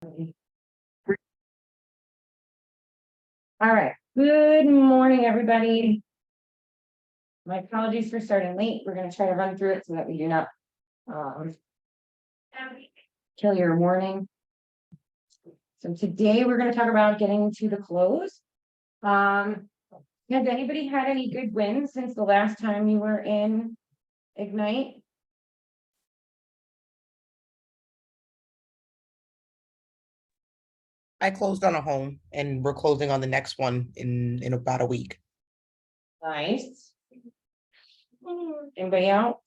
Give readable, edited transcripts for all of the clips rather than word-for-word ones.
All right. Good morning, everybody. My apologies for starting late. We're going to try to run through it so that we do not kill your morning. So today we're going to talk about getting to the close. Has anybody had any good wins since the last time you were in Ignite? I closed on a home and we're closing on the next one in about a week. Nice. Anybody else?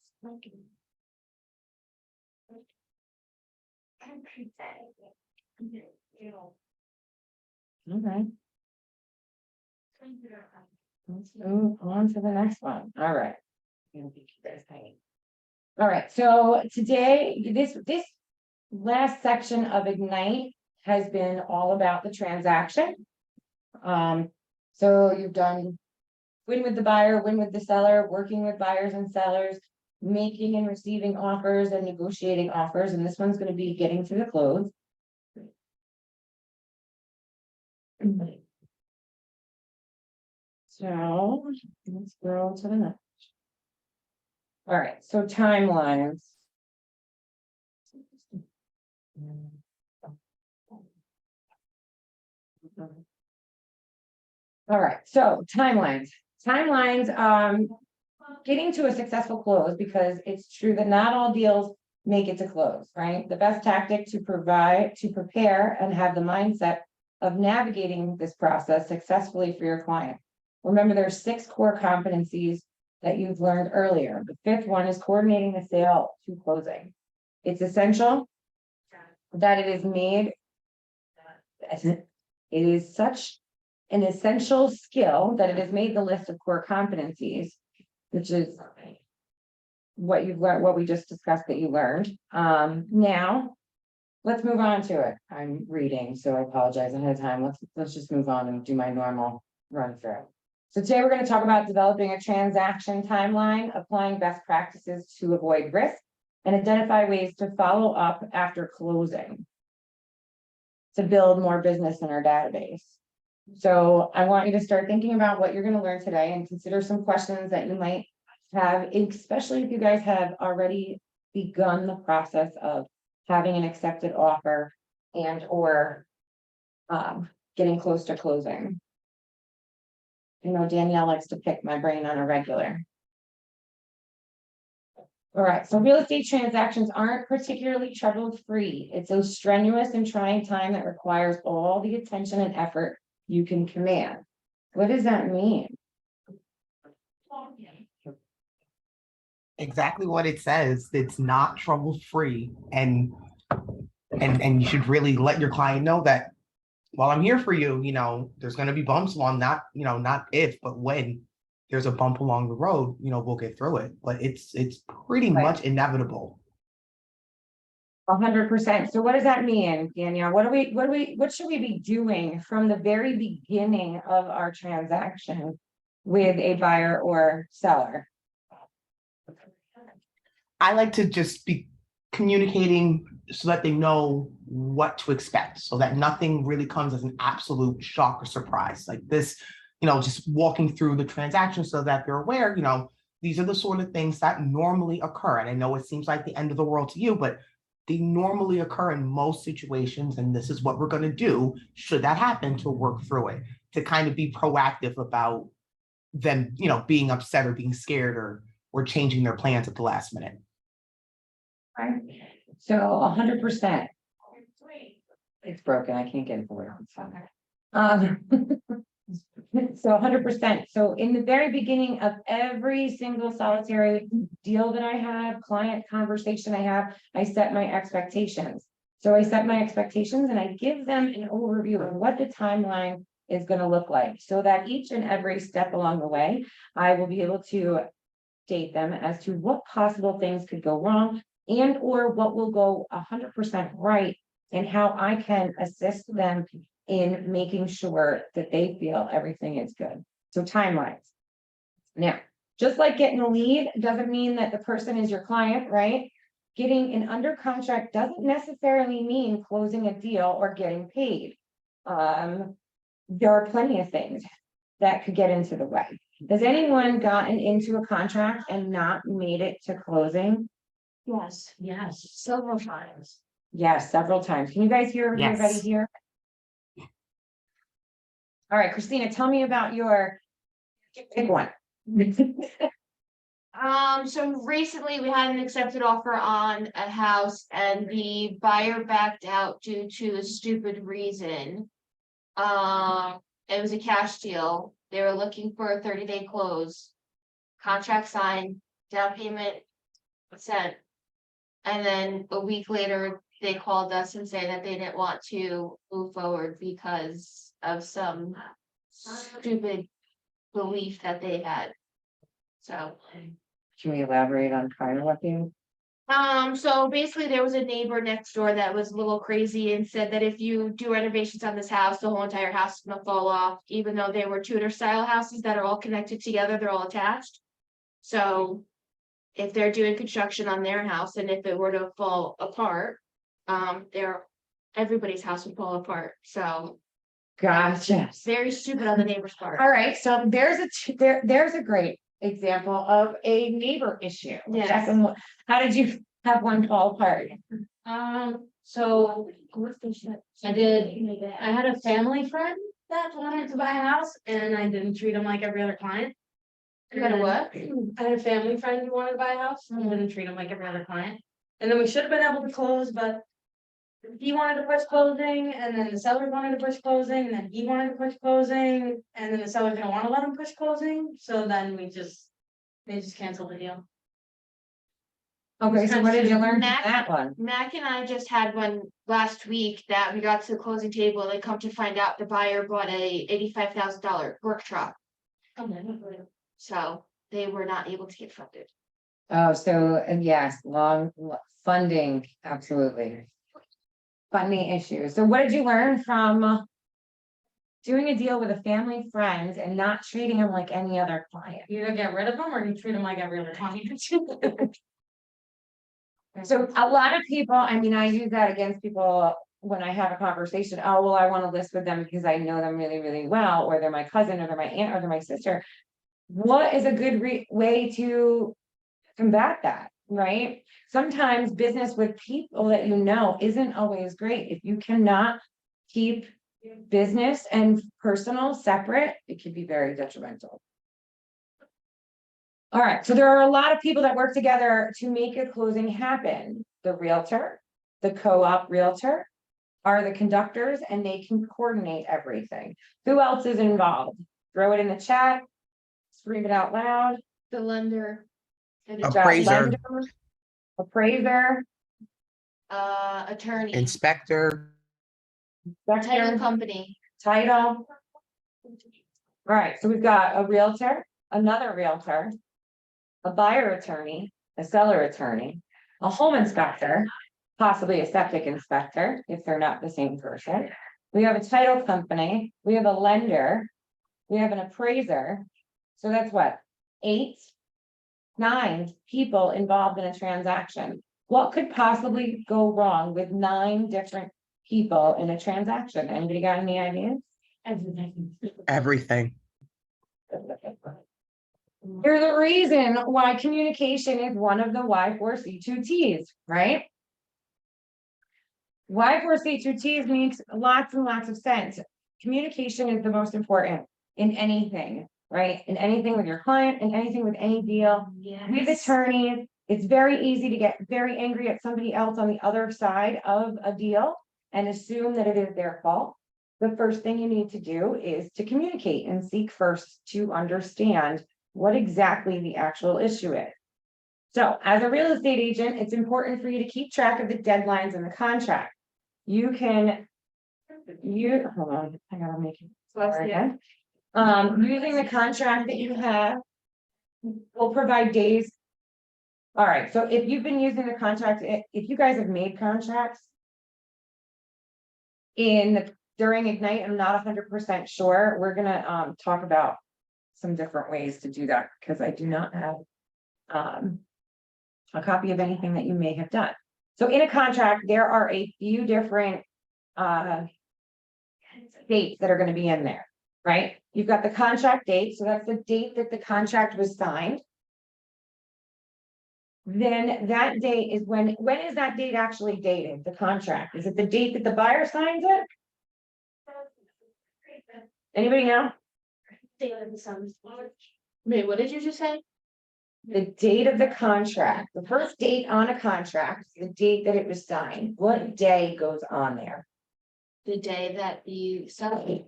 Okay. Let's move on to the next one. All right. All right, so today, this last section of Ignite has been all about the transaction. So you've done win with the buyer, win with the seller, working with buyers and sellers, making and receiving offers and negotiating offers, and this one's going to be getting to the close. So let's go to the next. All right, so timelines. All right, so timelines. Getting to a successful close, because it's true that not all deals make it to close, right? The best tactic to prepare and have the mindset of navigating this process successfully for your client. Remember, there are 6 core competencies that you've learned earlier. The 5th one is coordinating the sale to closing. It's essential that it is made. It is such an essential skill that it has made the list of core competencies, which is what you've learned, what we just discussed that you learned. Now let's move on to it. I'm reading, so I apologize ahead of time. Let's just move on and do my normal run through. So today we're going to talk about developing a transaction timeline, applying best practices to avoid risk, and identify ways to follow up after closing to build more business in our database. So I want you to start thinking about what you're going to learn today and consider some questions that you might have, especially if you guys have already begun the process of having an accepted offer and or getting close to closing. You know, Danielle likes to pick my brain on a regular. All right, so real estate transactions aren't particularly trouble-free. It's a strenuous and trying time that requires all the attention and effort you can command. What does that mean? Exactly what it says. It's not trouble-free, and you should really let your client know that while I'm here for you, there's going to be bumps along, not if, but when there's a bump along the road, we'll get through it. But it's pretty much inevitable. 100%. So what does that mean, Danielle? What should we be doing from the very beginning of our transaction with a buyer or seller? I like to just be communicating so that they know what to expect, so that nothing really comes as an absolute shock or surprise. Like this, just walking through the transaction so that they're aware, these are the sort of things that normally occur. And I know it seems like the end of the world to you, but they normally occur in most situations. And this is what we're going to do should that happen, to work through it, to kind of be proactive about them, being upset or being scared or changing their plans at the last minute. Right. So 100%. It's broken. I can't get it away on so 100%. So in the very beginning of every single solitary deal that I have, client conversation I have, I set my expectations. So I set my expectations and I give them an overview of what the timeline is going to look like, so that each and every step along the way, I will be able to state them as to what possible things could go wrong and or what will go 100% right, and how I can assist them in making sure that they feel everything is good. So timelines. Now, just like getting a lead doesn't mean that the person is your client, right? getting an under contract doesn't necessarily mean closing a deal or getting paid. There are plenty of things that could get into the way. Has anyone gotten into a contract and not made it to closing? Yes, several times. Yes, several times. Can you guys hear everybody Yes. here? All right, Christina, tell me about your big one. So recently we had an accepted offer on a house and the buyer backed out due to a stupid reason. It was a cash deal. They were looking for a 30-day close. Contract signed, down payment sent. And then a week later, they called us and said that they didn't want to move forward because of some stupid belief that they had. So. Can we elaborate on kind of what you? So basically there was a neighbor next door that was a little crazy and said that if you do renovations on this house, the whole entire house is gonna fall off, even though they were Tudor style houses that are all connected together, they're all attached. So if they're doing construction on their house and if it were to fall apart, everybody's house would fall apart. So Gotcha. very stupid on the neighbor's part. All right, so there's a great example of a neighbor issue. Yes. How did you have one fall apart? So I had a family friend that wanted to buy a house and I didn't treat him like every other client. You had a what? I had a family friend who wanted to buy a house and I didn't treat him like every other client. And then we should have been able to close, but he wanted to push closing and then the seller wanted to push closing and then he wanted to push closing and then the seller didn't want to let him push closing. So then they just canceled the deal. Okay, so what did you learn from Mac- that one? Mac and I just had one last week that we got to the closing table and come to find out the buyer bought a $85,000 work truck. So they were not able to get funded. Oh, so, and yes, funding, absolutely. Funding issues. So what did you learn from doing a deal with a family friend and not treating him like any other client? You either get rid of them or you treat them like every other client. So a lot of people, I mean, I use that against people when I have a conversation. Oh, well, I want to list with them because I know them really, really well, or they're my cousin, or they're my aunt, or they're my sister. What is a good way to combat that, right? Sometimes business with people that you know isn't always great. If you cannot keep business and personal separate, it can be very detrimental. All right, so there are a lot of people that work together to make a closing happen. The realtor, the co-op realtor are the conductors, and they can coordinate everything. Who else is involved? Throw it in the chat, scream it out loud. The lender. We've got Appraiser. lender, appraiser, Attorney. Inspector. Title inspector, company. title. All right, so we've got a realtor, another realtor, a buyer attorney, a seller attorney, a home inspector, possibly a septic inspector, if they're not the same person. We have a title company, we have a lender, we have an appraiser. So that's what, 8, 9 people involved in a transaction. What could possibly go wrong with 9 different people in a transaction? Anybody got any ideas? Everything. There's a reason why communication is one of the Y4C2Ts, right? Y4C2Ts makes lots and lots of sense. Communication is the most important in anything, right? In anything with your client, in anything with any deal. With attorneys, it's very easy to get very angry at somebody else on the other side of a deal and assume that it is their fault. The first thing you need to do is to communicate and seek first to understand what exactly the actual issue is. So as a real estate agent, it's important for you to keep track of the deadlines in the contract. You can, hold on, I gotta make it. Again. Using the contract that you have will provide days. All right, so if you've been using the contract, if you guys have made contracts during Ignite, I'm not 100% sure. We're gonna talk about some different ways to do that because I do not have a copy of anything that you may have done. So in a contract, there are a few different dates that are going to be in there, right? You've got the contract date, so that's the date that the contract was signed. Then that date is when is that date actually dated, the contract? Is it the date that the buyer signs it? Anybody know? Wait, what did you just say? The date of the contract, the first date on a contract, the date that it was signed, what day goes on there? The day that you sell.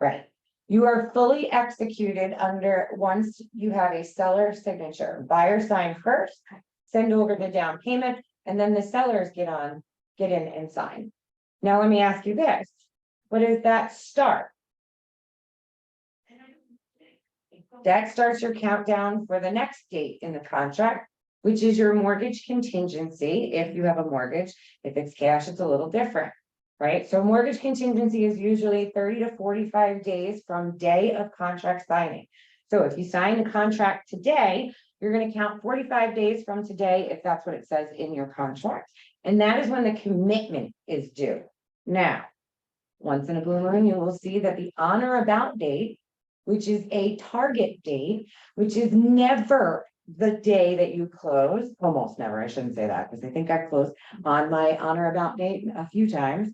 Right. You are fully executed under, once you have a seller signature, buyer sign first, send over the down payment, and then the sellers get in and sign. Now, let me ask you this, what does that start? That starts your countdown for the next date in the contract, which is your mortgage contingency, if you have a mortgage. If it's cash, it's a little different, right? So mortgage contingency is usually 30 to 45 days from day of contract signing. So if you sign the contract today, you're going to count 45 days from today, if that's what it says in your contract. And that is when the commitment is due. Now, once in a blue moon, you will see that the on or about date, which is a target date, which is never the day that you close, almost never, I shouldn't say that, because I think I closed on my on or about date a few times.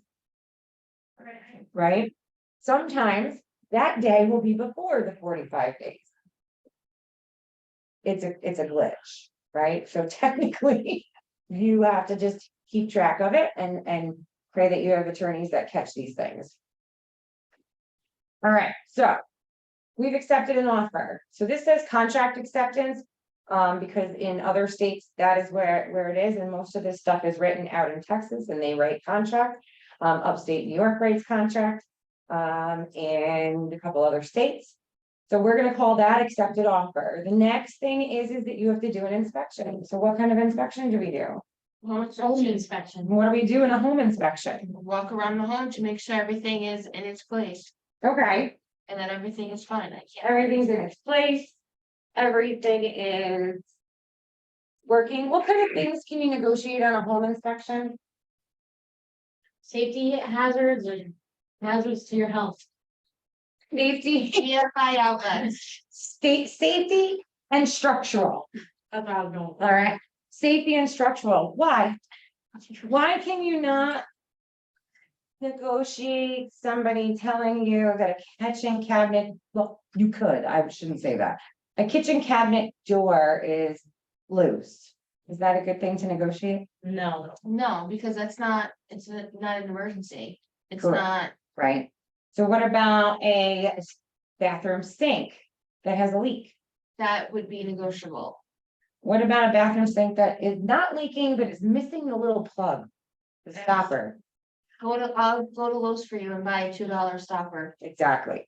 Right? Sometimes that day will be before the 45 days. It's a glitch, right? So technically, you have to just keep track of it and pray that you have attorneys that catch these things. All right, so we've accepted an offer. So this says contract acceptance, because in other states, that is where it is. And most of this stuff is written out in Texas and they write contract. Upstate New York writes contract, and a couple other states. So we're gonna call that accepted offer. The next thing is that you have to do an inspection. So what kind of inspection do we do? Home inspection. What do we do in a home inspection? Walk around the home to make sure everything is in its place Okay. and that everything is fine. I can't. Everything's in its place. Everything is working. What kind of things can you negotiate on a home inspection? Safety hazards and hazards to your health. Safety, TFI outlets. state safety and structural. That's what I was going. All right, safety and structural. Why? Why can you not negotiate somebody telling you that a kitchen cabinet, well, you could, I shouldn't say that. A kitchen cabinet door is loose. Is that a good thing to negotiate? No. No, because it's not an emergency. It's Correct. not, Right? So what about a bathroom sink that has a leak? that would be negotiable. What about a bathroom sink that is not leaking, but is missing the little plug? The stopper. I'll go to Lowe's for you and buy a $2 stopper. Exactly.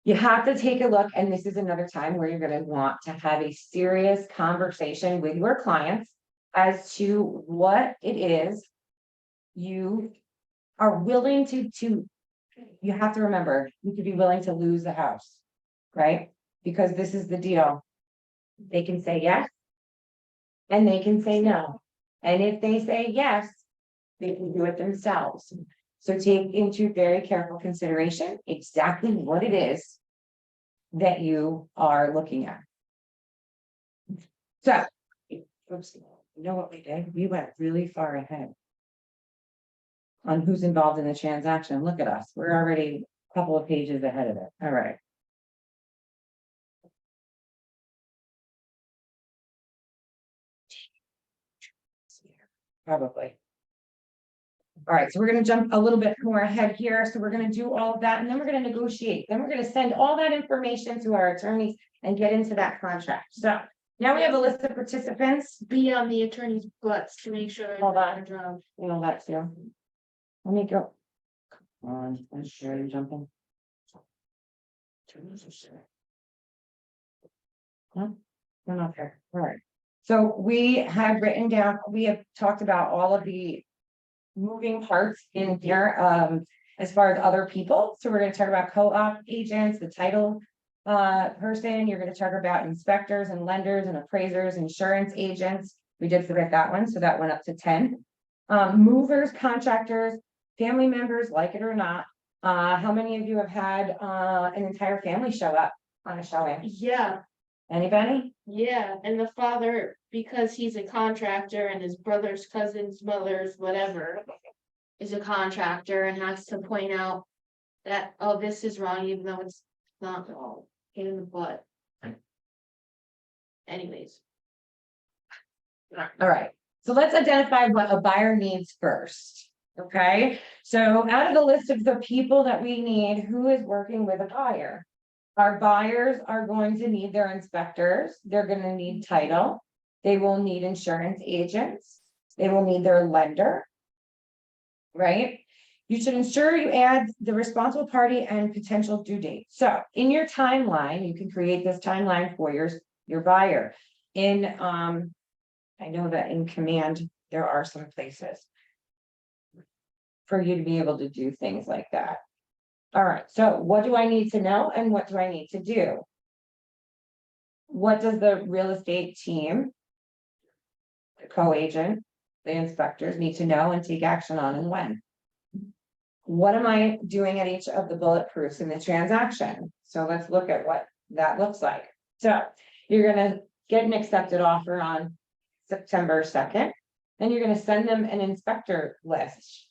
You have to take a look, and this is another time where you're gonna want to have a serious conversation with your clients as to what it is you are willing to, you have to remember, you could be willing to lose the house, right? Because this is the deal. They can say yes, and they can say no. And if they say yes, they can do it themselves. So take into very careful consideration exactly what it is that you are looking at. So, oops, you know what we did? We went really far ahead on who's involved in the transaction. Look at us. We're already a couple of pages ahead of it. All right. Probably. All right, so we're gonna jump a little bit more ahead here. So we're gonna do all of that and then we're gonna negotiate. Then we're gonna send all that information to our attorneys and get into that contract. So now we have a list of participants. Be on the attorney's butts to make sure. Hold on. they're done. You know that too. Let me go. Come on, I'm sure you're jumping. Huh? We're not there. All right. So we have written down, we have talked about all of the moving parts in here, as far as other people. So we're gonna talk about co-op agents, the title person. You're gonna talk about inspectors and lenders and appraisers, insurance agents, We did forget that one, so that went up to 10. Movers, contractors, family members, like it or not. How many of you have had an entire family show up on a showing? Yeah, Anybody? yeah, and the father, because he's a contractor and his brother's cousin's mother's whatever. Is a contractor and has to point out that, oh, this is wrong, even though it's not wrong, pain in the butt. Anyways. All right, so let's identify what a buyer needs first. Okay, so out of the list of the people that we need, who is working with a buyer? Our buyers are going to need their inspectors, they're gonna need title, they will need insurance agents, they will need their lender. Right? You should ensure you add the responsible party and potential due date. So in your timeline, you can create this timeline for your buyer. In I know that in Command, there are some places for you to be able to do things like that. All right, so what do I need to know and what do I need to do? What does the real estate team, the co-agent, the inspectors need to know and take action on and when? What am I doing at each of the bullet proofs in the transaction? So let's look at what that looks like. So you're gonna get an accepted offer on September 2nd, and you're gonna send them an inspector list.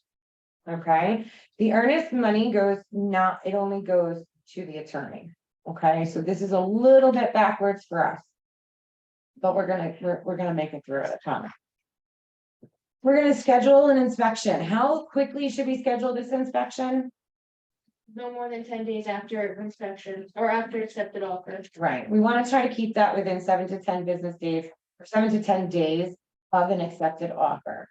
Okay, the earnest money it only goes to the attorney. Okay, so this is a little bit backwards for us. But we're gonna make it through it, I promise. We're gonna schedule an inspection. How quickly should we schedule this inspection? No more than 10 days after inspection or after accepted offer. Right, we wanna try to keep that within 7 to 10 business days or 7 to 10 days of an accepted offer.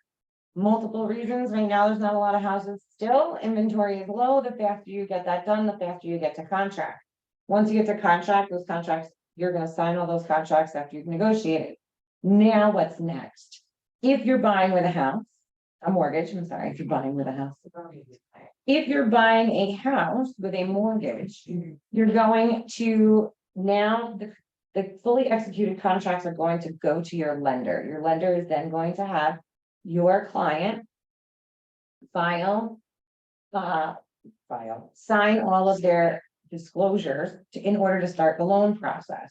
Multiple reasons, right now, there's not a lot of houses still, inventory is low, the faster you get that done, the faster you get to contract. Once you get to contract, those contracts, you're gonna sign all those contracts after you've negotiated. Now, what's next? If you're buying with a house, a mortgage, I'm sorry, if you're buying with a house. If you're buying a house with a mortgage, you're going to now, the fully executed contracts are going to go to your lender. Your lender is then going to have your client sign all of their disclosures in order to start the loan process.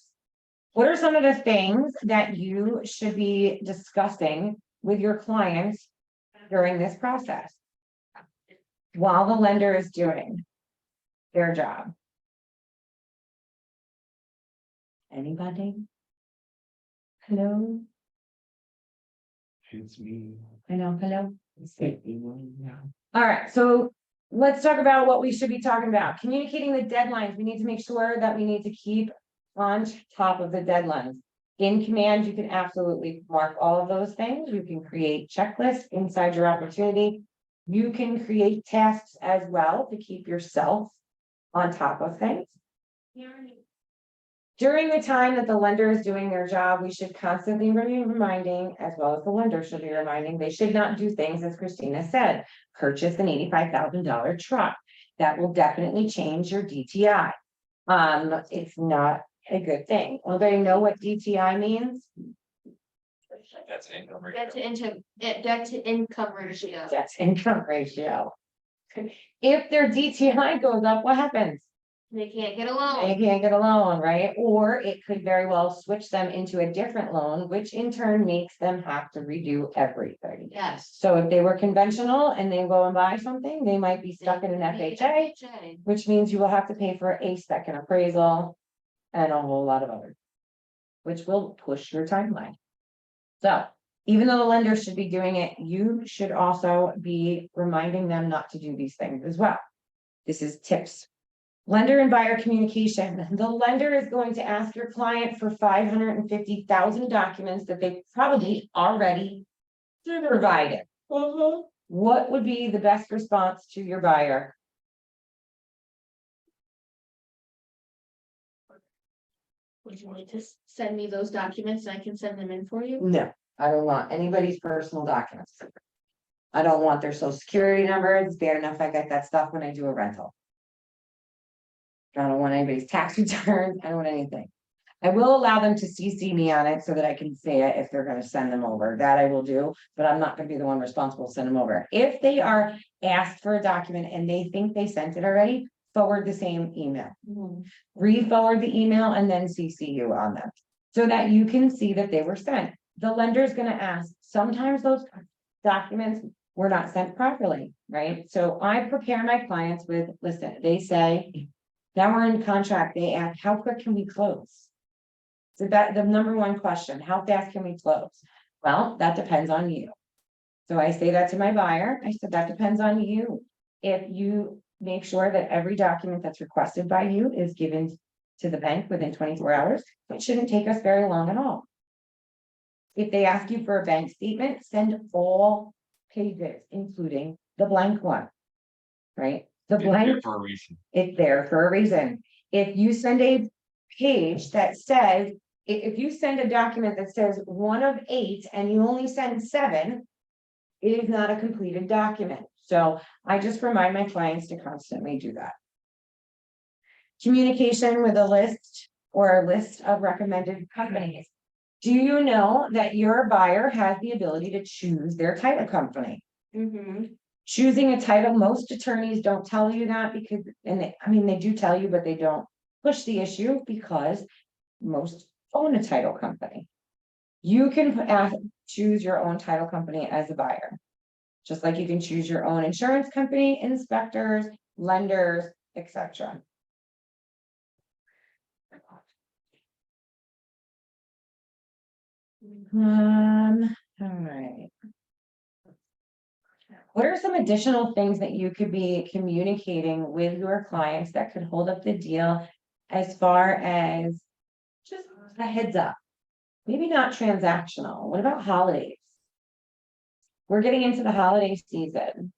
What are some of the things that you should be discussing with your clients during this process? While the lender is doing their job. Anybody? Hello? It's me. I know, hello? All right, so let's talk about what we should be talking about. Communicating the deadlines. We need to make sure that we need to keep on top of the deadlines. In Command, you can absolutely mark all of those things. You can create checklists inside your opportunity. You can create tasks as well to keep yourself on top of things. During the time that the lender is doing their job, we should constantly be reminding, as well as the lender should be reminding, they should not do things, as Christina said, purchase an $85,000 truck. That will definitely change your DTI. It's not a good thing. Anybody know what DTI means? That's an income rate. Debt to income ratio. That's income ratio. If their DTI goes up, what happens? They can't get a loan. They can't get a loan, right? Or it could very well switch them into a different loan, which in turn makes them have to redo everything. Yes. So if they were conventional and they go and buy something, they might be stuck in an FHA, which means you will have to pay for a second appraisal and a whole lot of other, which will push your timeline. So even though the lender should be doing it, you should also be reminding them not to do these things as well. This is tips. Lender and buyer communication. The lender is going to ask your client for 550,000 documents that they probably already provided. What would be the best response to your buyer? Would you like to send me those documents and I can send them in for you? No, I don't want anybody's personal documents. I don't want their social security number. It's bad enough I get that stuff when I do a rental. I don't want anybody's tax returns. I don't want anything. I will allow them to CC me on it so that I can say it if they're gonna send them over, that I will do, but I'm not gonna be the one responsible to send them over. If they are asked for a document and they think they sent it already, forward the same email. Re-forward the email and then CC you on them, so that you can see that they were sent. The lender's gonna ask, sometimes those documents were not sent properly, right? So I prepare my clients with, listen, they say, now we're in contract, they ask, how quick can we close? So that, the number one question, how fast can we close? Well, that depends on you. So I say that to my buyer, I said, that depends on you. If you make sure that every document that's requested by you is given to the bank within 24 hours, it shouldn't take us very long at all. If they ask you for a bank statement, send all pages, including the blank one. Right? The It's there blank, for a reason. it's there for a reason. If you send a page that says, if you send a document that says 1 of 8 and you only send 7, it is not a completed document. So I just remind my clients to constantly do that. Communication with a list or a list of recommended companies. Do you know that your buyer has the ability to choose their title company? Choosing a title, most attorneys don't tell you that because, I mean, they do tell you, but they don't push the issue because most own a title company. You can choose your own title company as a buyer. Just like you can choose your own insurance company, inspectors, lenders, etc. All right. What are some additional things that you could be communicating with your clients that could hold up the deal as far as just a heads up? Maybe not transactional. What about holidays? We're getting into the holiday season.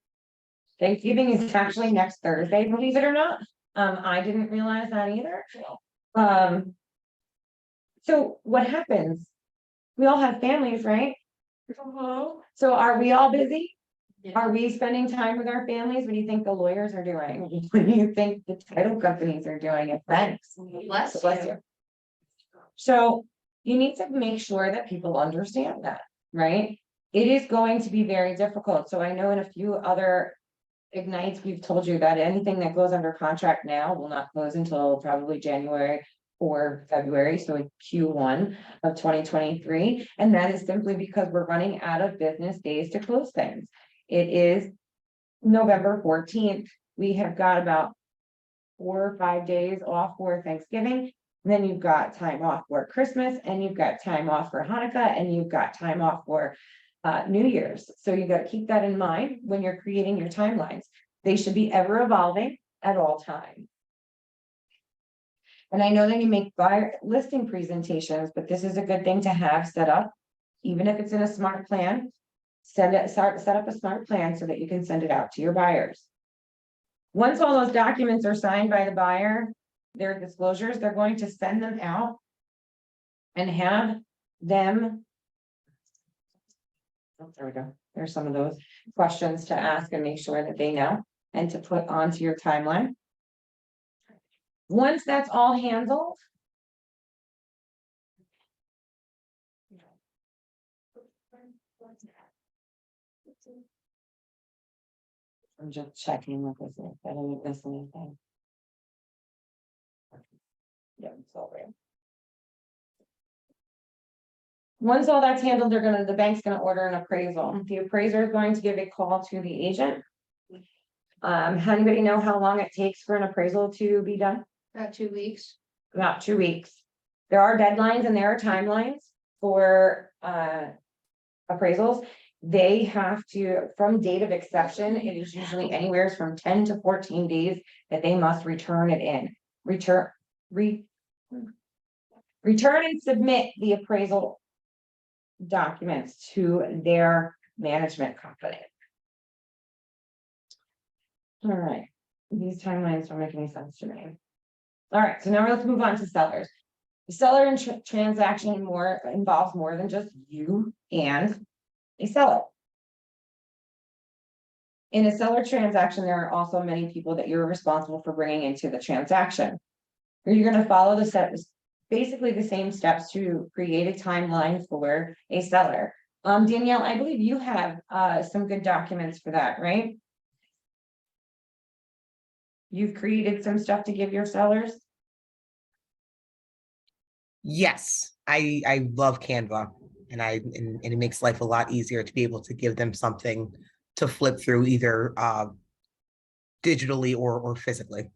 Thanksgiving is actually next Thursday, believe it or not. I didn't realize that either. So what happens? We all have families, right? So are we all busy? Are we spending time with our families? What do you think the lawyers are doing? What do you think the title companies are doing at banks? Bless you. So you need to make sure that people understand that, right? It is going to be very difficult. So I know in a few other ignites, we've told you that anything that goes under contract now will not close until probably January or February, so in Q1 of 2023. And that is simply because we're running out of business days to close things. It is November 14th. We have got about 4 or 5 days off for Thanksgiving. Then you've got time off for Christmas, and you've got time off for Hanukkah, and you've got time off for New Year's. So you got to keep that in mind when you're creating your timelines. They should be ever evolving at all times. And I know that you make buyer listing presentations, but this is a good thing to have set up, even if it's in a smart plan. Set up a smart plan so that you can send it out to your buyers. Once all those documents are signed by the buyer, their disclosures, they're going to send them out and have them. Oh, there we go. There's some of those questions to ask and make sure that they know and to put onto your timeline. Once that's all handled, I'm just checking what this is. I didn't miss anything. Yeah, it's all right. Once all that's handled, the bank's gonna order an appraisal. The appraiser is going to give a call to the agent. Anybody know how long it takes for an appraisal to be done? About 2 weeks. About 2 weeks. There are deadlines and there are timelines for appraisals. They have to, from date of exception, it is usually anywhere from 10 to 14 days that they must return it in. Return and submit the appraisal documents to their management company. All right, these timelines don't make any sense to me. All right, so now let's move on to sellers. The seller and transaction involves more than just you and a seller. In a seller transaction, there are also many people that you're responsible for bringing into the transaction. You're going to follow the basically the same steps to create a timeline for a seller. Danielle, I believe you have some good documents for that, right? You've created some stuff to give your sellers? Yes, I love Canva, and and it makes life a lot easier to be able to give them something to flip through, either digitally or physically.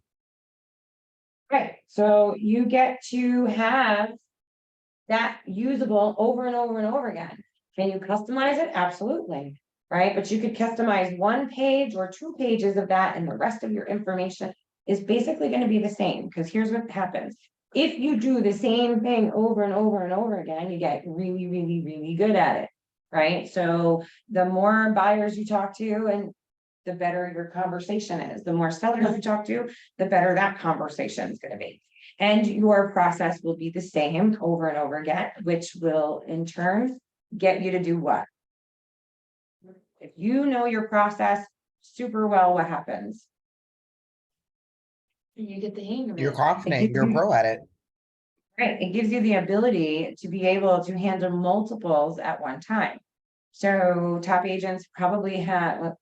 Right, so you get to have that usable over and over and over again. Can you customize it? Absolutely, right? But you could customize 1 page or 2 pages of that, and the rest of your information is basically going to be the same, because here's what happens. If you do the same thing over and over and over again, you get really, really, really good at it, right? So the more buyers you talk to, and the better your conversation is. The more sellers you talk to, the better that conversation is going to be. And your process will be the same over and over again, which will in turn get you to do what? If you know your process super well, what happens? You get the hang of You're it. confident, you're a pro at it. Right, it gives you the ability to be able to handle multiples at one time. So top agents probably have,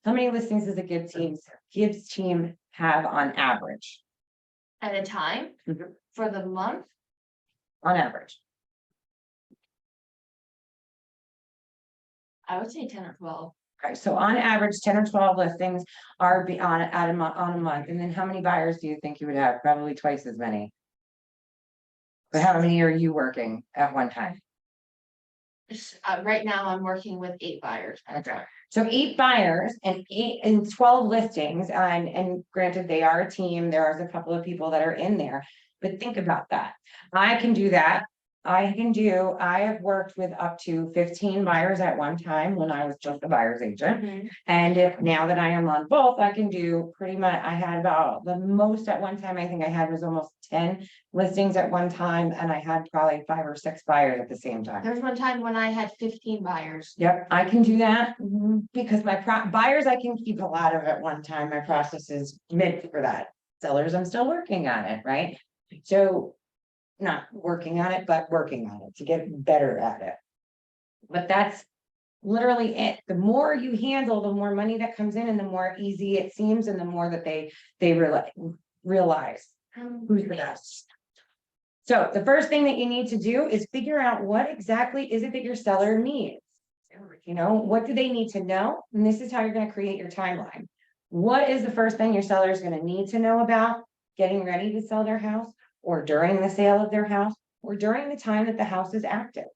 how many listings does a Gibbs team have on average? At a time Mhm. for the month, On average, I would say 10 or 12. okay, so on average, 10 or 12 listings are on a month, and then how many buyers do you think you would have? Probably twice as many. But how many are you working at one time? Right now, I'm working with 8 buyers. Okay, so 8 buyers and 12 listings, and granted, they are a team, there's a couple of people that are in there. But think about that. I can do that. I have worked with up to 15 buyers at one time when I was just a buyer's agent. And if now that I am on both, I can do pretty much, I had about the most at one time, I think I had was almost 10 listings at one time, and I had probably 5 or 6 buyers at the same time. There was one time when I had 15 buyers. Yep, I can do that because my buyers I can keep a lot of at one time. My process is meant for that. Sellers, I'm still working on it, right? So not working on it, but working on it to get better at it. But that's literally it. The more you handle, the more money that comes in, and the more easy it seems, and the more that they realize who's the best. So the first thing that you need to do is figure out what exactly is it that your seller needs. You know, what do they need to know? And this is how you're going to create your timeline. What is the first thing your seller is going to need to know about getting ready to sell their house, or during the sale of their house, or during the time that the house is active?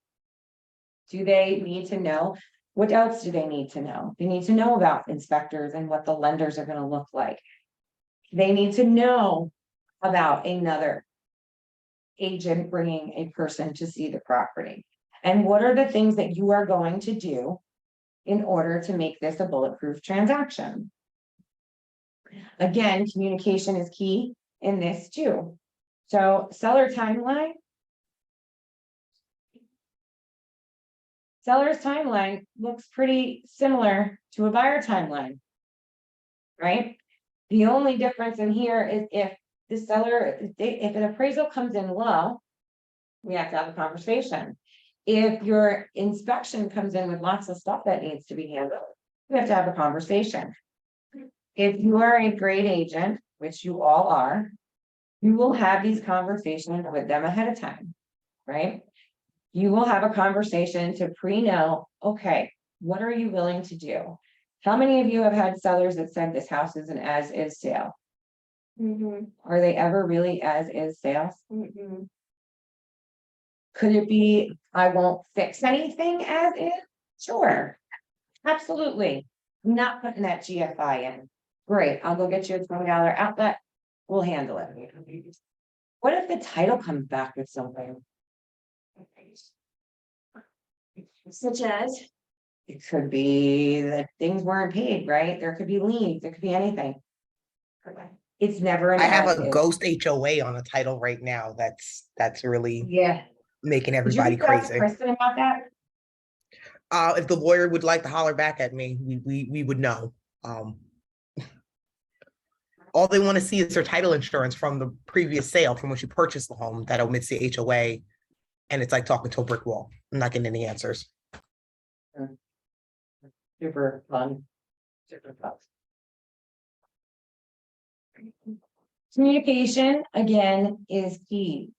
Do they need to know? What else do they need to know? They need to know about inspectors and what the lenders are going to look like. They need to know about another agent bringing a person to see the property. And what are the things that you are going to do in order to make this a bulletproof transaction? Again, communication is key in this too. So seller timeline. Seller's timeline looks pretty similar to a buyer timeline, right? The only difference in here is if the seller, if an appraisal comes in low, we have to have a conversation. If your inspection comes in with lots of stuff that needs to be handled, we have to have a conversation. If you are a great agent, which you all are, you will have these conversations with them ahead of time, right? You will have a conversation to pre-know, okay, what are you willing to do? How many of you have had sellers that said this house is an as-is sale? Are they ever really as-is sales? Could it be, I won't fix anything as is? Sure, absolutely. I'm not putting that GFI in. Great, I'll go get you a $20 outlet. We'll handle it. What if the title comes back with something? Such as? It could be that things weren't paid, right? There could be liens, there could be anything. It's never an I have a as-is. ghost HOA on a title right now. That's really Yeah. making Did you everybody reach out to crazy. Kristen about that? If the lawyer would like to holler back at me, we would know. All they want to see is their title insurance from the previous sale from when you purchased the home that omits the HOA. And it's like talking to a brick wall. I'm not getting any answers. Super fun. Super fun. Communication, again, is key.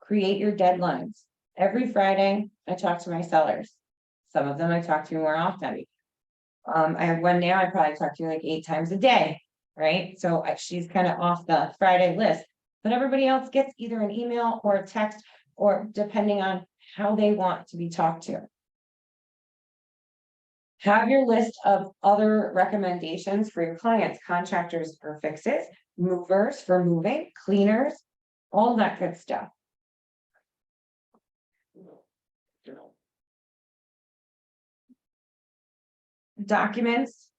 Create your deadlines. Every Friday, I talk to my sellers. Some of them I talk to more often. I have one now I probably talk to like 8 times a day, right? So she's kind of off the Friday list. But everybody else gets either an email or a text, or depending on how they want to be talked to. Have your list of other recommendations for your clients, contractors for fixes, movers for moving, cleaners, all that good stuff. Documents.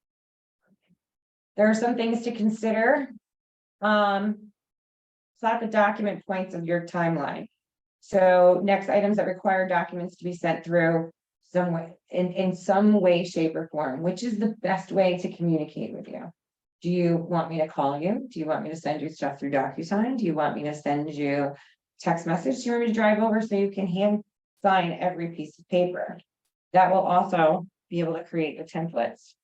There are some things to consider. Slap a document points of your timeline. So next items that require documents to be sent through some way, in some way, shape, or form, which is the best way to communicate with you. Do you want me to call you? Do you want me to send you stuff through DocuSign? Do you want me to send you text message? Do you want me to drive over so you can hand sign every piece of paper? That will also be able to create the templates.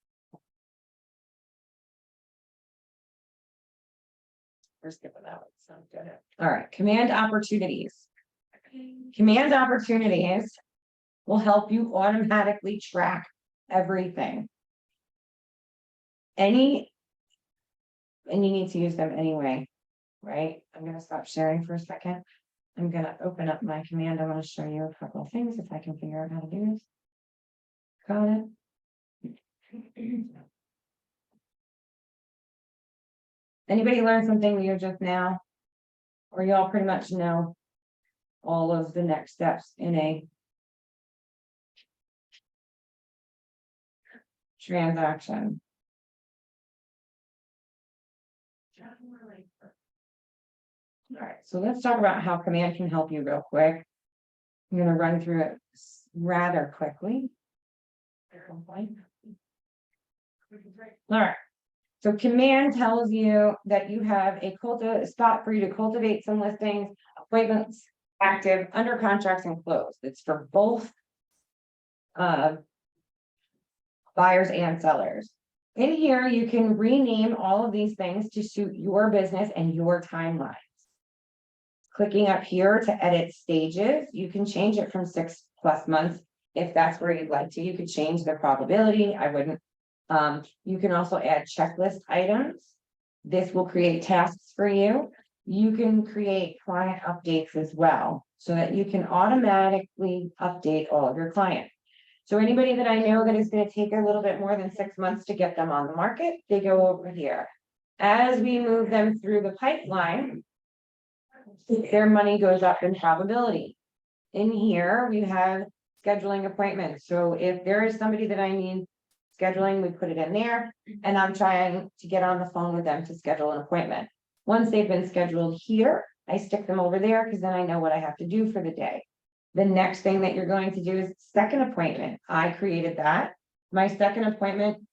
We're skipping that one. Sounds good. All right, command opportunities. Command opportunities will help you automatically track everything. And you need to use them anyway, right? I'm gonna stop sharing for a second. I'm gonna open up my command. I want to show you a couple of things if I can figure out how to do this. Got it. Anybody learn something new just now? Or y'all pretty much know all of the next steps in a transaction? All right, so let's talk about how command can help you real quick. I'm going to run through it rather quickly. All right. So command tells you that you have a spot for you to cultivate some listings, appointments, active, under contracts, and closed. It's for both buyers and sellers. In here, you can rename all of these things to suit your business and your timelines. Clicking up here to edit stages, you can change it from 6+ months if that's where you'd like to. You could change the probability. I wouldn't. You can also add checklist items. This will create tasks for you. You can create client updates as well, so that you can automatically update all of your clients. So anybody that I know that is going to take a little bit more than 6 months to get them on the market, they go over here. As we move them through the pipeline, their money goes up in probability. In here, we have scheduling appointments. So if there is somebody that I need scheduling, we put it in there, and I'm trying to get on the phone with them to schedule an appointment. Once they've been scheduled here, I stick them over there because then I know what I have to do for the day. The next thing that you're going to do is second appointment. I created that. My second appointment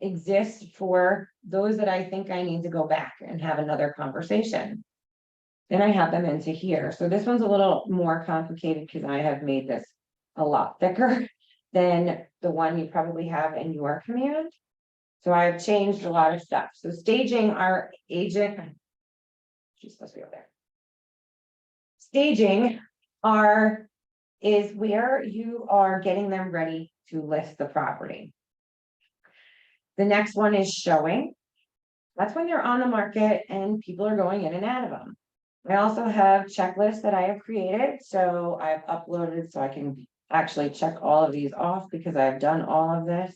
exists for those that I think I need to go back and have another conversation. Then I have them into here. So this one's a little more complicated because I have made this a lot thicker than the one you probably have in your command. So I've changed a lot of stuff. So staging our agent, she's supposed to be over there. Staging is where you are getting them ready to list the property. The next one is showing. That's when they're on the market and people are going in and out of them. I also have checklists that I have created. So I've uploaded so I can actually check all of these off because I've done all of this.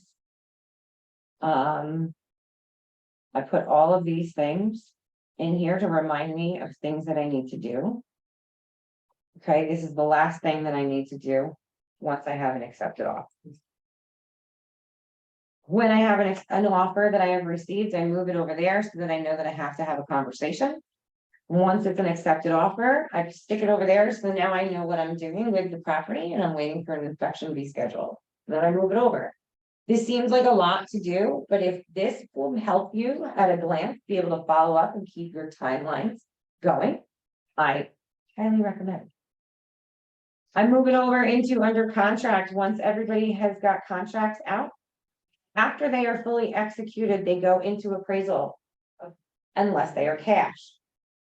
I put all of these things in here to remind me of things that I need to do. Okay, this is the last thing that I need to do once I have an accepted offer. When I have an offer that I have received, I move it over there so that I know that I have to have a conversation. Once it's an accepted offer, I stick it over there. So now I know what I'm doing with the property and I'm waiting for an inspection to be scheduled. Then I move it over. This seems like a lot to do, but if this will help you at a glance, be able to follow up and keep your timelines going, I highly recommend. I'm moving over into under contract. Once everybody has got contracts out. After they are fully executed, they go into appraisal. Unless they are cash.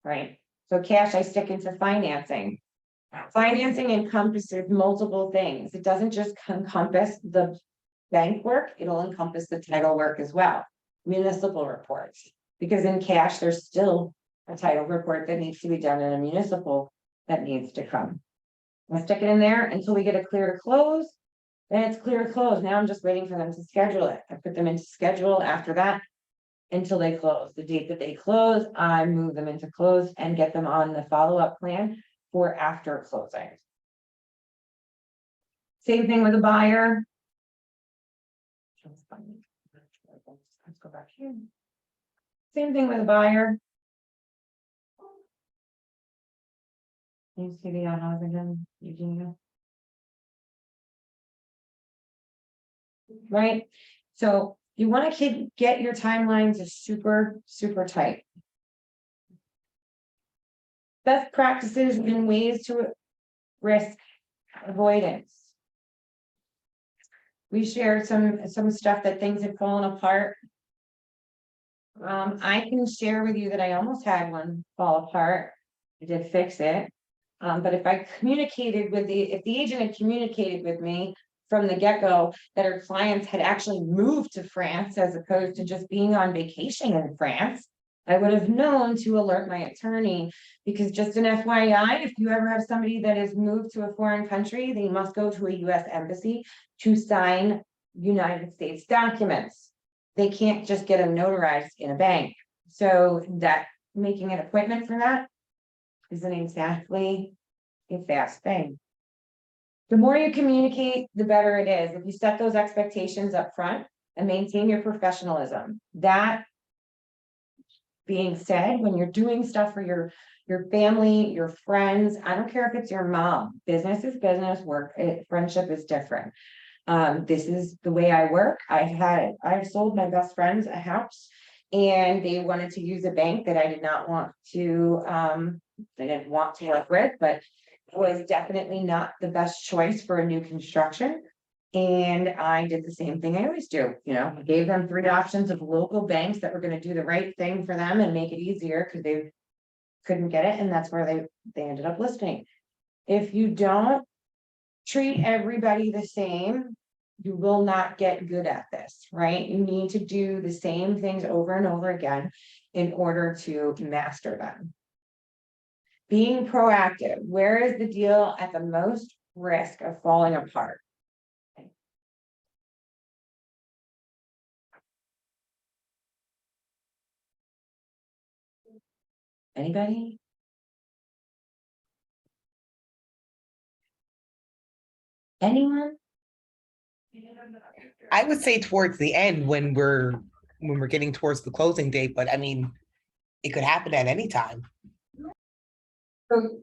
Right? So cash, I stick into financing. Financing encompasses multiple things. It doesn't just encompass the bank work, it'll encompass the title work as well. Municipal reports, because in cash, there's still a title report that needs to be done in a municipal that needs to come. I'll stick it in there until we get a clear to close. Then it's clear to close. Now I'm just waiting for them to schedule it. I put them into schedule after that until they close. The date that they close, I move them into close and get them on the follow-up plan for after closing. Same thing with a buyer. Let's go back here. Same thing with a buyer. Can you see the house again, Eugenia? Right, so you want to get your timelines super tight. Best practices and ways to risk avoidance. We shared some stuff that things had fallen apart. I can share with you that I almost had one fall apart. I did fix it. But if I communicated with if the agent had communicated with me from the get-go that her clients had actually moved to France as opposed to just being on vacation in France, I would have known to alert my attorney, because just an FYI, if you ever have somebody that has moved to a foreign country, they must go to a US embassy to sign United States documents. They can't just get them notarized in a bank. So that making an appointment for that isn't exactly a fast thing. The more you communicate, the better it is. If you set those expectations up front and maintain your professionalism, that being said, when you're doing stuff for your family, your friends, I don't care if it's your mom, business is business, work, friendship is different. This is the way I work. I've sold my best friends a house and they wanted to use a bank that I did not want to, they didn't want to work with, but it was definitely not the best choice for a new construction. And I did the same thing I always do, I gave them 3 options of local banks that were going to do the right thing for them and make it easier because they couldn't get it. And that's where they ended up listing. If you don't treat everybody the same, you will not get good at this, right? You need to do the same things over and over again in order to master them. Being proactive, where is the deal at the most risk of falling apart? Anybody? Anyone? I would say towards the end when we're getting towards the closing date, but I mean, it could happen at any time. So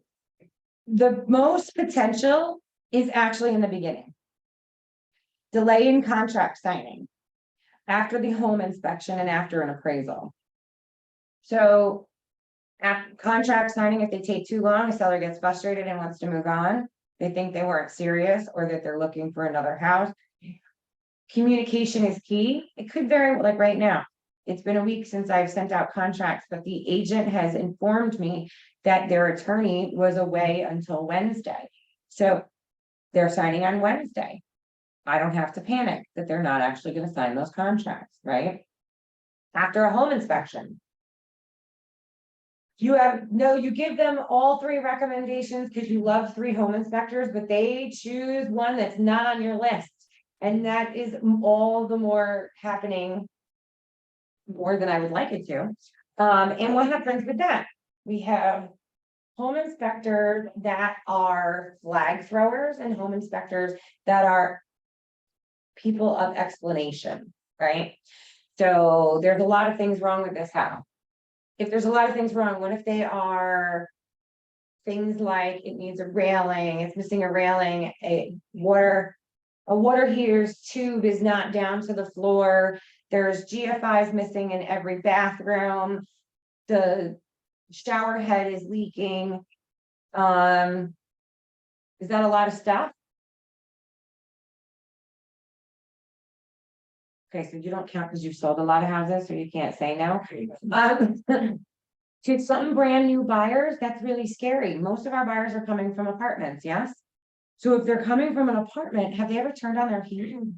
the most potential is actually in the beginning. Delay in contract signing, after the home inspection and after an appraisal. So after contract signing, if they take too long, a seller gets frustrated and wants to move on. They think they weren't serious or that they're looking for another house. Communication is key. It could vary, like right now. It's been a week since I've sent out contracts, but the agent has informed me that their attorney was away until Wednesday. So they're signing on Wednesday. I don't have to panic that they're not actually going to sign those contracts, right? After a home inspection. You give them all 3 recommendations because you love 3 home inspectors, but they choose one that's not on your list. And that is all the more happening more than I would like it to. And what happens with that? We have home inspectors that are flag throwers and home inspectors that are people of explanation, right? So there's a lot of things wrong with this house. If there's a lot of things wrong, what if they are things like it needs a railing, it's missing a railing, a water a water heater's tube is not down to the floor, there's GFIs missing in every bathroom, the shower head is leaking. Is that a lot of stuff? Okay, so you don't count because you've sold a lot of houses, so you can't say no. To some brand new buyers, that's really scary. Most of our buyers are coming from apartments, yes? So if they're coming from an apartment, have they ever turned on their heating?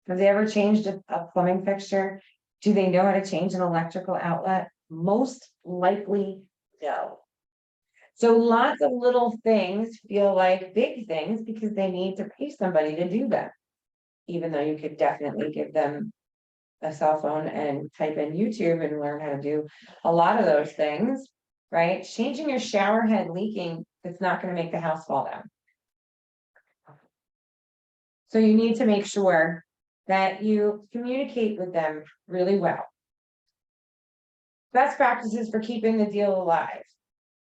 Have they ever changed a plumbing fixture? Do they know how to change an electrical outlet? Most likely, no. So lots of little things feel like big things because they need to pay somebody to do that. Even though you could definitely give them a cell phone and type in YouTube and learn how to do a lot of those things, right? Changing your shower head leaking, it's not going to make the house fall down. So you need to make sure that you communicate with them really well. Best practices for keeping the deal alive.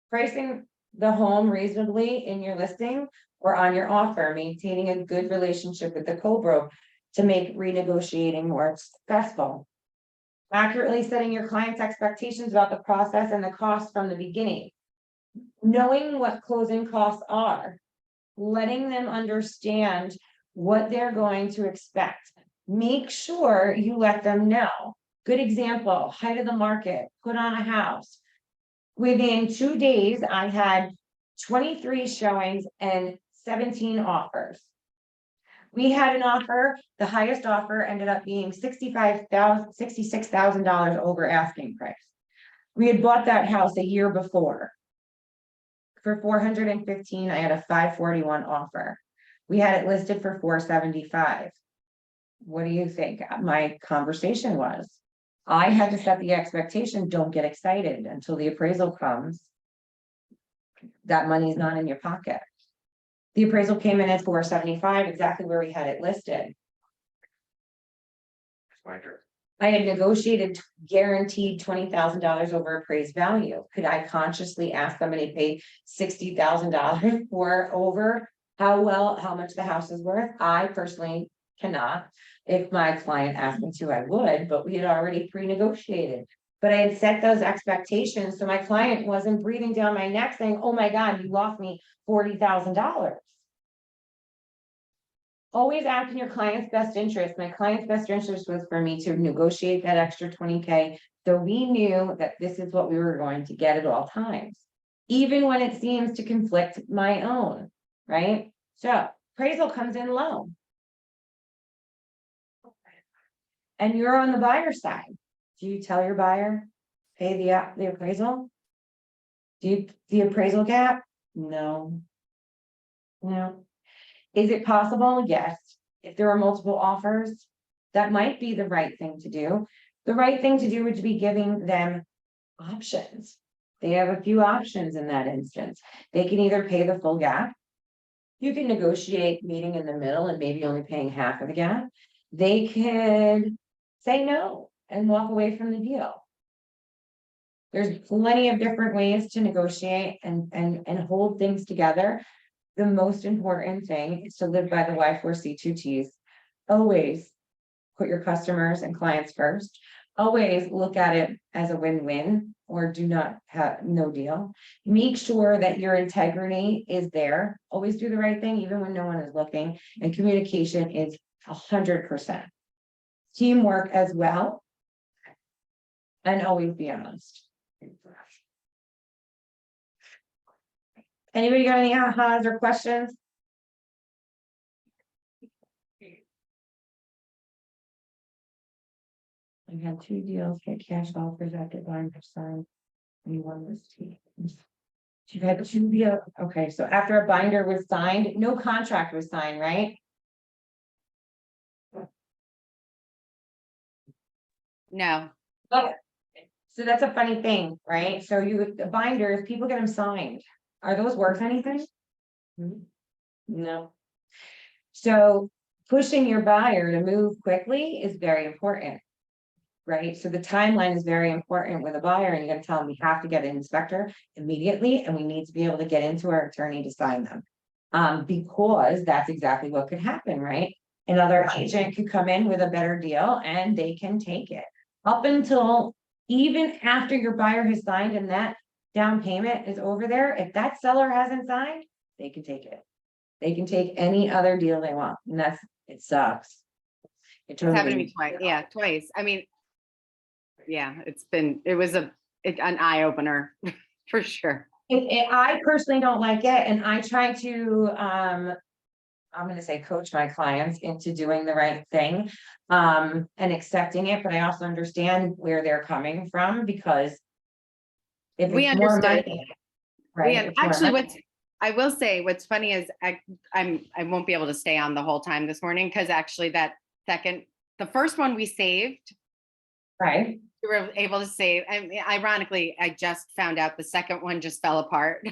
Pricing the home reasonably in your listing or on your offer, maintaining a good relationship with the co-broke to make renegotiating more successful. Accurately setting your client's expectations about the process and the cost from the beginning. Knowing what closing costs are, letting them understand what they're going to expect. Make sure you let them know. Good example, height of the market, put on a house. Within 2 days, I had 23 showings and 17 offers. We had an offer, the highest offer ended up being $66,000 over asking price. We had bought that house a year before. For 415, I had a 541 offer. We had it listed for 475. What do you think my conversation was? I had to set the expectation, don't get excited until the appraisal comes. That money's not in your pocket. The appraisal came in at 475, exactly where we had it listed. I had negotiated guaranteed $20,000 over appraised value. Could I consciously ask somebody to pay $60,000 for over how much the house is worth? I personally cannot. If my client asked me to, I would, but we had already pre-negotiated. But I had set those expectations, so my client wasn't breathing down my neck saying, oh my God, you lost me $40,000. Always act in your client's best interest. My client's best interest was for me to negotiate that extra 20K. So we knew that this is what we were going to get at all times, even when it seems to conflict my own, right? So appraisal comes in low. And you're on the buyer side. Do you tell your buyer, pay the appraisal? Do you the appraisal gap? No. No. Is it possible? Yes. If there are multiple offers, that might be the right thing to do. The right thing to do would be giving them options. They have a few options in that instance. They can either pay the full gap. You can negotiate meeting in the middle and maybe only paying half of the gap. They could say no and walk away from the deal. There's plenty of different ways to negotiate and hold things together. The most important thing is to live by the Y4C2Ts. Always put your customers and clients first. Always look at it as a win-win or do not have no deal. Make sure that your integrity is there. Always do the right thing, even when no one is looking. And communication is 100%. Teamwork as well. And always be honest. Anybody got any ahas or questions? I had 2 deals get cash offers after binder signed. And one was T. You had 2 deals. Okay, so after a binder was signed, no contract was signed, right? No, Okay. So that's a funny thing, right? So the binders, people get them signed. Are those worth anything? No. So pushing your buyer to move quickly is very important. Right? So the timeline is very important with a buyer, and you're gonna tell them we have to get an inspector immediately, and we need to be able to get into our attorney to sign them. Because that's exactly what could happen, right? Another agent could come in with a better deal and they can take it. Up until, even after your buyer has signed and that down payment is over there, if that seller hasn't signed, they can take it. They can take any other deal they want, and it sucks. It's happened to totally- me twice. Yeah, twice. I mean, yeah, it was an eye opener for sure. I personally don't like it, and I try to, I'm gonna say coach my clients into doing the right thing, and accepting it, but I also understand where they're coming from, because if We it's more understood. money, right? Yeah, it's more actually, money. I will say, what's funny is I won't be able to stay on the whole time this morning, because actually the first one we saved, Right, we were able to save. I mean, ironically, I just found out the second one just fell apart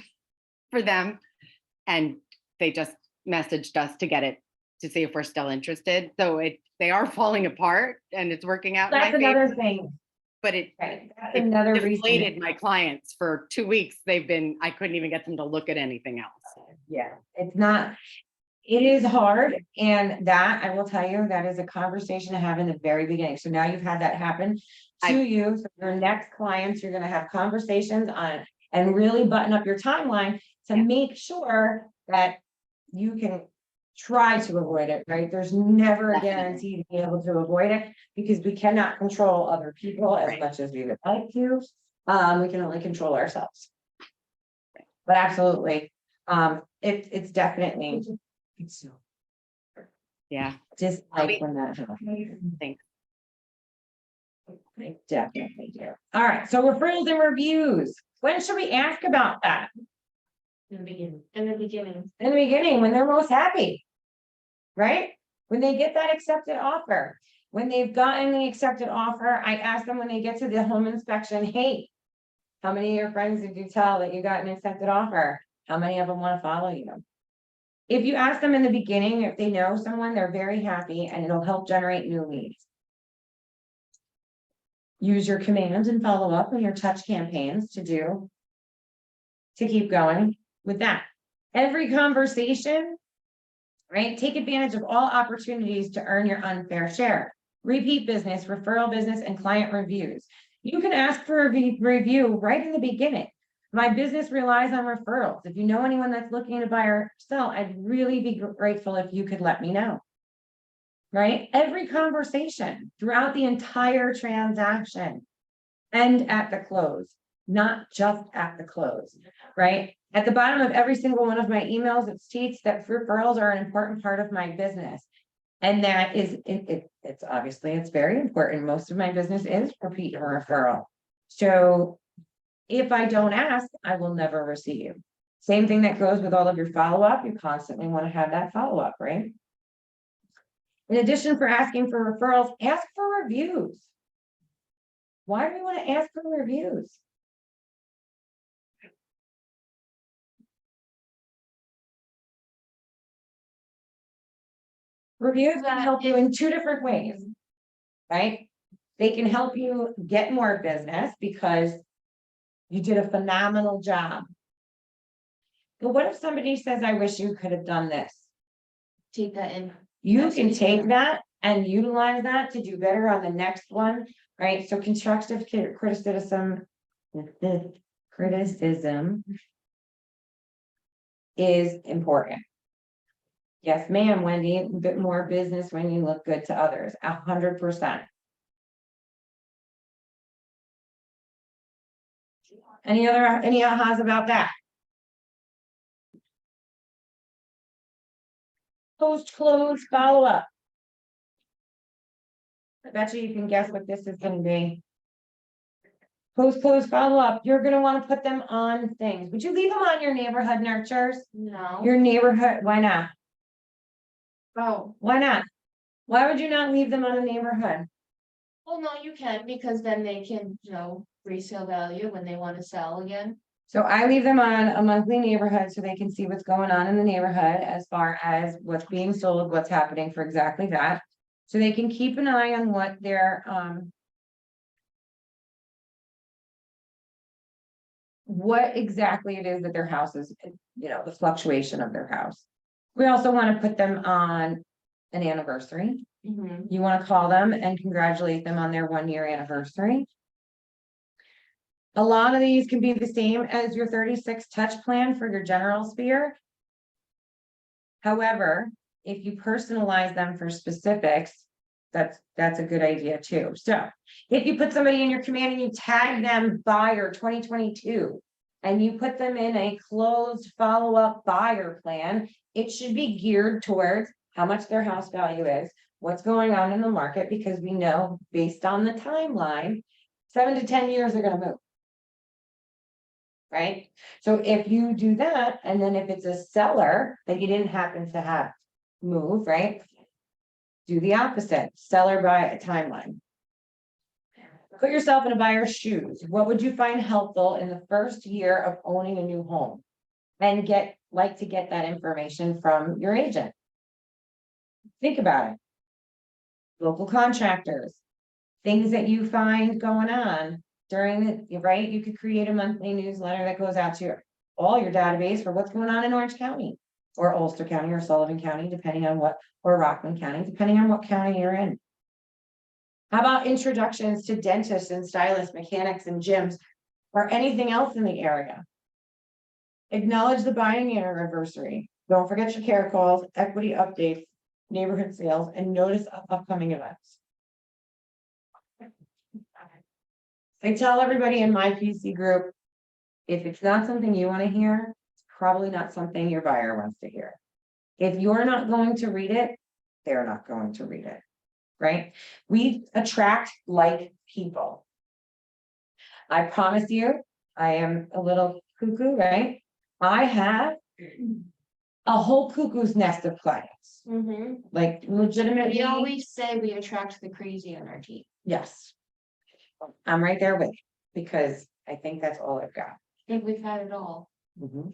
for them. And they just messaged us to get it, to see if we're still interested. So they are falling apart and it's working out in my that's favor, another thing, but it right, that's it another deflated reason. my clients for 2 weeks. I couldn't even get them to look at anything else. Yeah, it's not, it is hard, and that, I will tell you, that is a conversation to have in the very beginning. So now you've had that happen to you, so your next clients, you're gonna have conversations on, and really button up your timeline to Yeah. make sure that you can try to avoid it, right? There's never a Definitely. guarantee to be able to avoid it, because we cannot control other people as Right. much as we would like to. We can only control ourselves. But absolutely, it's definitely, it's Yeah, just I'll like be- when that happens. thanks. I definitely do. All right, so referrals and reviews. When should we ask about that? In the beginning. In the beginning. In the beginning, when they're most happy. Right? When they get that accepted offer. When they've gotten the accepted offer, I ask them when they get to the home inspection, hey, how many of your friends did you tell that you got an accepted offer? How many of them want to follow you? If you ask them in the beginning, if they know someone, they're very happy, and it'll help generate new leads. Use your commands and follow up and your touch campaigns to keep going with that. Every conversation, right? Take advantage of all opportunities to earn your unfair share. Repeat business, referral business, and client reviews. You can ask for a review right in the beginning. My business relies on referrals. If you know anyone that's looking to buy or sell, I'd really be grateful if you could let me know. Right? Every conversation throughout the entire transaction and at the close, not just at the close, right? At the bottom of every single one of my emails, it states that referrals are an important part of my business. And that is, it's obviously, it's very important. Most of my business is repeat or referral. So if I don't ask, I will never receive. Same thing that goes with all of your follow-up. You constantly want to have that follow-up, right? In addition, for asking for referrals, ask for reviews. Why do we want to ask for reviews? Reviews can help you in two different ways, right? They can help you get more business because you did a phenomenal job. But what if somebody says, I wish you could have done this? Take that in. You That's can what take that and utilize that to do better on the next one, right? So constructive criticism is important. Yes, ma'am, Wendy, a bit more business when you look good to others, 100%. Any ahas about that? Post-close follow-up. I bet you can guess what this is gonna be. Post-close follow-up, you're gonna want to put them on things. Would you leave them on your neighborhood nurtures? No. Your neighborhood, why not? Oh, Why not? Why would you not leave them on a neighborhood? well, no, you can, because then they can, resale value when they want to sell again. So I leave them on a monthly neighborhood so they can see what's going on in the neighborhood as far as what's being sold, what's happening for exactly that. So they can keep an eye on what their what exactly it is that their house is, the fluctuation of their house. We also want to put them on an anniversary. Mhm. You want to call them and congratulate them on their 1-year anniversary. A lot of these can be the same as your 36 touch plan for your general sphere. However, if you personalize them for specifics, that's a good idea too. So if you put somebody in your command and you tag them buyer 2022, and you put them in a closed follow-up buyer plan, it should be geared towards how much their house value is, what's going on in the market, because we know based on the timeline, 7 to 10 years are gonna move. Right? So if you do that, and then if it's a seller that you didn't happen to have move, right? Do the opposite, seller by a timeline. Put yourself in a buyer's shoes. What would you find helpful in the first year of owning a new home? And like to get that information from your agent. Think about it. Local contractors, things that you find going on during the, right? You could create a monthly newsletter that goes out to all your database for what's going on in Orange County. Or Ulster County or Sullivan County, depending on what, or Rockland County, depending on what county you're in. How about introductions to dentists and stylists, mechanics and gyms, or anything else in the area? Acknowledge the buying anniversary. Don't forget your care calls, equity updates, neighborhood sales, and notice of upcoming events. I tell everybody in my PC group, if it's not something you want to hear, probably not something your buyer wants to hear. If you're not going to read it, they're not going to read it, right? We attract like people. I promise you, I am a little cuckoo, right? I have a whole cuckoo's nest of clients, Mhm. like legitimately. We always say we attract the crazy on our team. Yes. I'm right there with you, because I think that's all I've got. I think we've had it all. Mhm.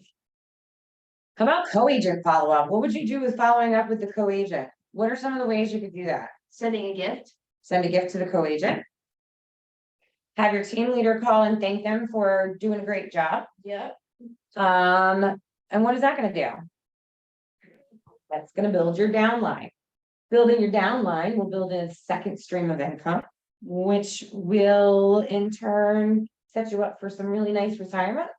How about co-agent follow-up? What would you do with following up with the co-agent? What are some of the ways you could do that? Sending a gift. Send a gift to the co-agent. Have your team leader call and thank them for doing a great job. Yep. And what is that gonna do? That's gonna build your downline. Building your downline will build a second stream of income, which will in turn set you up for some really nice retirement.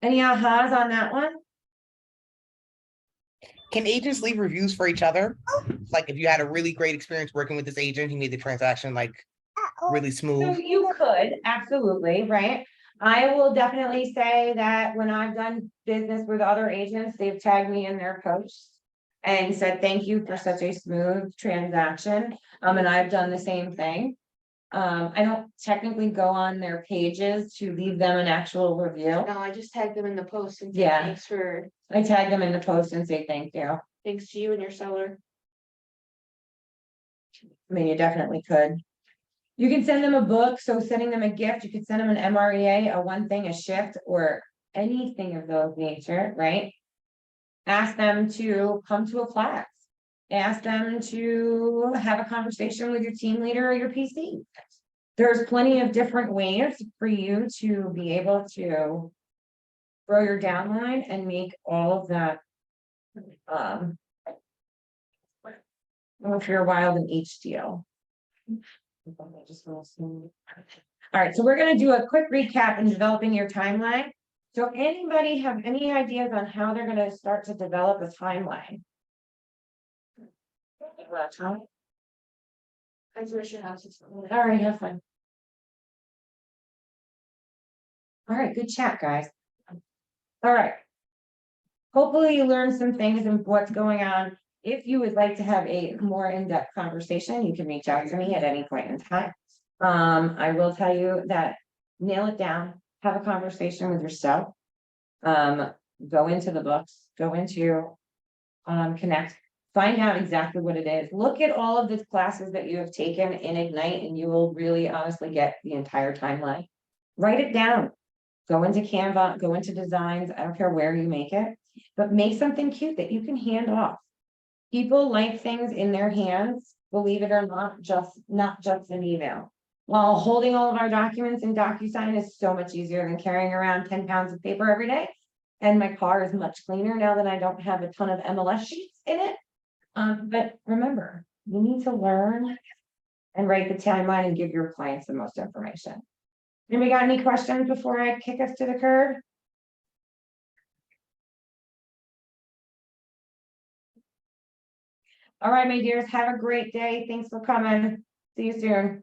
Any ahas on that one? Can agents leave reviews for each other? Like if you had a really great experience working with this agent, he made the transaction like really So smooth. you could, absolutely, right? I will definitely say that when I've done business with other agents, they've tagged me in their posts and said, thank you for such a smooth transaction. And I've done the same thing. I don't technically go on their pages to leave them an actual review. No, I just tagged them in the post and said Yeah. thanks I tag them in the post and say thank you. thanks to you and your seller. I mean, you definitely could. You can send them a book, so sending them a gift, you could send them an MREA, a one thing, a shift, or anything of those nature, right? Ask them to come to a class. Ask them to have a conversation with your team leader or your PC. There's plenty of different ways for you to be able to grow your downline and make all of that. If you're wild in each deal. All right, so we're gonna do a quick recap in developing your timeline. So anybody have any ideas on how they're gonna start to develop a timeline? I wish your house is. All right, have fun. All right, good chat, guys. All right. Hopefully you learned some things and what's going on. If you would like to have a more in-depth conversation, you can reach out to me at any point in time. I will tell you that nail it down, have a conversation with yourself. Go into the books, go into Connect, find out exactly what it is. Look at all of the classes that you have taken in Ignite, and you will really honestly get the entire timeline. Write it down. Go into Canva, go into designs. I don't care where you make it, but make something cute that you can hand off. People like things in their hands, believe it or not just an email. While holding all of our documents in DocuSign is so much easier than carrying around 10 pounds of paper every day. And my car is much cleaner now that I don't have a ton of MLS sheets in it. But remember, you need to learn and write the timeline and give your clients the most information. Anybody got any questions before I kick us to the curb? All right, my dears, have a great day. Thanks for coming. See you soon.